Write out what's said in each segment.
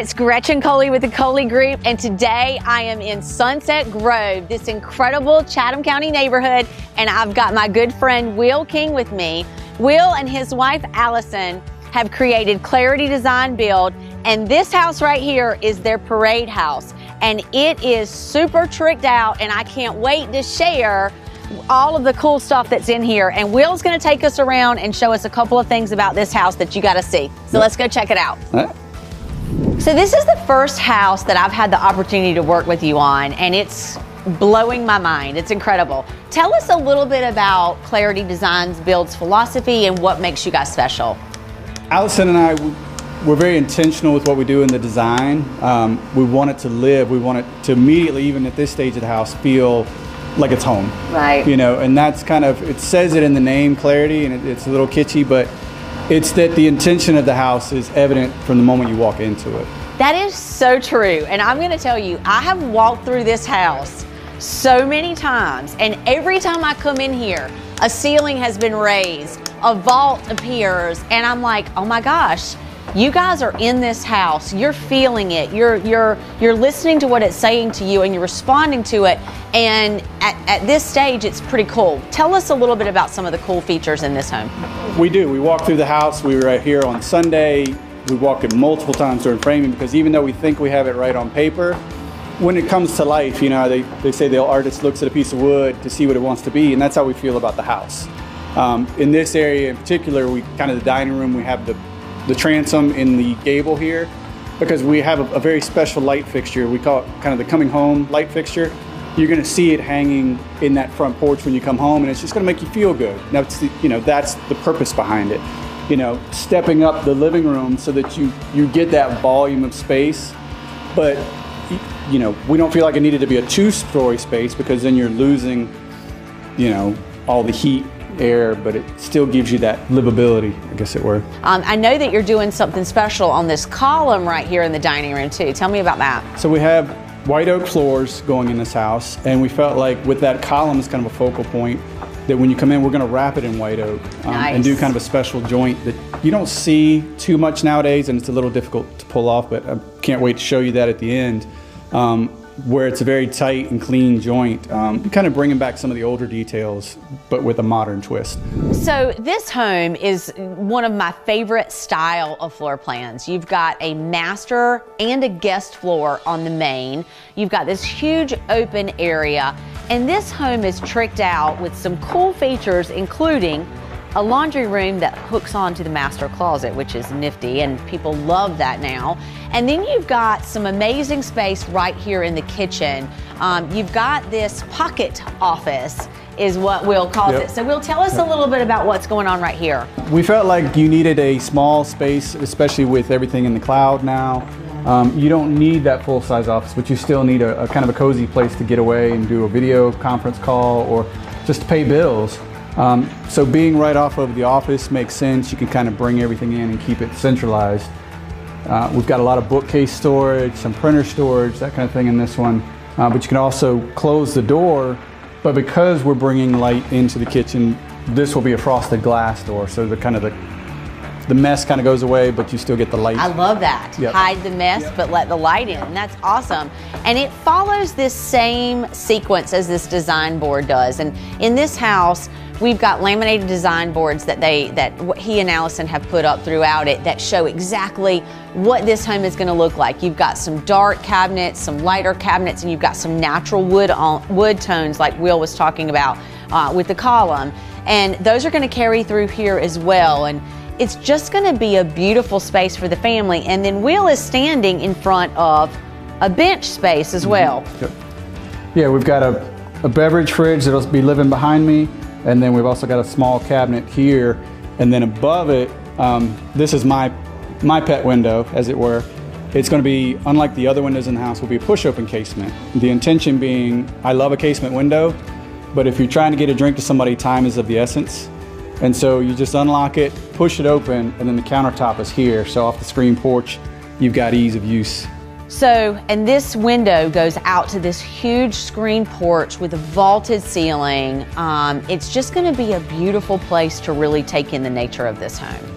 it's Gretchen Coley with the Coley Group, and today I am in Sunset Grove, this incredible Chatham County neighborhood, and I've got my good friend Will King with me. Will and his wife Allison have created Clarity Design Build, and this house right here is their parade house, and it is super tricked out, and I can't wait to share all of the cool stuff that's in here. And Will's going to take us around and show us a couple of things about this house that you got to see. So let's go check it out. So this is the first house that I've had the opportunity to work with you on, and it's blowing my mind. It's incredible. Tell us a little bit about Clarity Design Build's philosophy and what makes you guys special. Allison and I, we're very intentional with what we do in the design. We want it to live. We want it to immediately, even at this stage of the house, feel like it's home. Right. You know, and that's kind of, it says it in the name, Clarity, and it's a little kitschy, but it's that the intention of the house is evident from the moment you walk into it. That is so true. And I'm going to tell you, I have walked through this house so many times, and every time I come in here, a ceiling has been raised, a vault appears, and I'm like, oh my gosh, you guys are in this house, you're feeling it, you're listening to what it's saying to you, and you're responding to it, and at this stage it's pretty cool. Tell us a little bit about some of the cool features in this home. We do. We walk through the house. We were right here on Sunday. We walked it multiple times during framing, because even though we think we have it right on paper, when it comes to life, you know, they say the artist looks at a piece of wood to see what it wants to be, and that's how we feel about the house. In this area in particular, we kind of the dining room, we have the transom in the gable here, because we have a very special light fixture. We call it kind of the coming home light fixture. You're going to see it hanging in that front porch when you come home, and it's just going to make you feel good. Now, it's that's the purpose behind it. You know, stepping up the living room so that you get that volume of space, but you know, we don't feel like it needed to be a two-story space, because then you're losing, you know, all the heat, air, but it still gives you that livability, I guess it were. I know that you're doing something special on this column right here in the dining room too. Tell me about that. So we have white oak floors going in this house, and we felt like with that column as kind of a focal point, that when you come in, we're going to wrap it in white oak. Nice. And do kind of a special joint that you don't see too much nowadays, and it's a little difficult to pull off, but I can't wait to show you that at the end. Where it's a very tight and clean joint, kind of bringing back some of the older details, but with a modern twist. So this home is one of my favorite style of floor plans. You've got a master and a guest floor on the main. You've got this huge open area, and this home is tricked out with some cool features, including a laundry room that hooks onto the master closet, which is nifty, and people love that now. And then you've got some amazing space right here in the kitchen. You've got this pocket office, is what Will calls it. So Will, tell us a little bit about what's going on right here. We felt like you needed a small space, especially with everything in the cloud now. You don't need that full-size office, but you still need a kind of a cozy place to get away and do a video conference call or just to pay bills. So being right off of the office makes sense. You can kind of bring everything in and keep it centralized. We've got a lot of bookcase storage, some printer storage, that kind of thing in this one. But you can also close the door, but because we're bringing light into the kitchen, this will be a frosted glass door. So the mess kind of goes away, but you still get the light. I love that. Yep. Hide the mess, but let the light in. That's awesome. And it follows this same sequence as this design board does. And in this house, we've got laminated design boards that he and Allison have put up throughout it that show exactly what this home is going to look like. You've got some dark cabinets, some lighter cabinets, and you've got some natural wood tones like Will was talking about with the column. And those are going to carry through here as well. And it's just going to be a beautiful space for the family. And then Will is standing in front of a bench space as well. Yep. Yeah, we've got a beverage fridge that'll be living behind me. And then we've also got a small cabinet here. And then above it, this is my pet window, as it were. It's going to be, unlike the other windows in the house, will be a push-open casement. The intention being, I love a casement window, but if you're trying to get a drink to somebody, time is of the essence. And so you just unlock it, push it open, and then the countertop is here. So off the screen porch, you've got ease of use. So, and this window goes out to this huge screen porch with a vaulted ceiling. It's just going to be a beautiful place to really take in the nature of this home.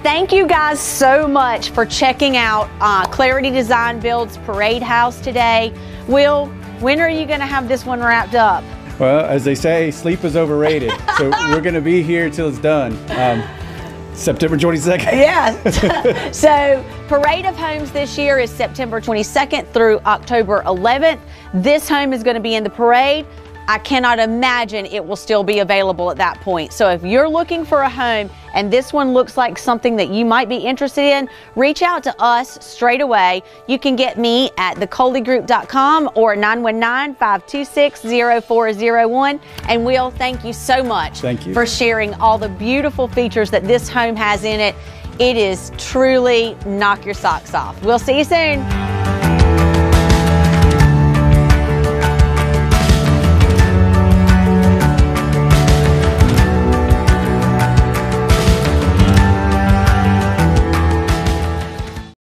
thank you guys so much for checking out Clarity Design Build's Parade House today. Will, when are you going to have this one wrapped up? Well, as they say, sleep is overrated. So we're going to be here till it's done. September 22nd. Yes. So Parade of Homes this year is September 22nd through October 11th. This home is going to be in the parade. I cannot imagine it will still be available at that point. So if you're looking for a home and this one looks like something that you might be interested in, reach out to us straight away. You can get me at thecoleygroup.com or 919-526-0401. And Will, thank you so much for sharing all the beautiful features that this home has in it. It is truly knock your socks off. We'll see you soon.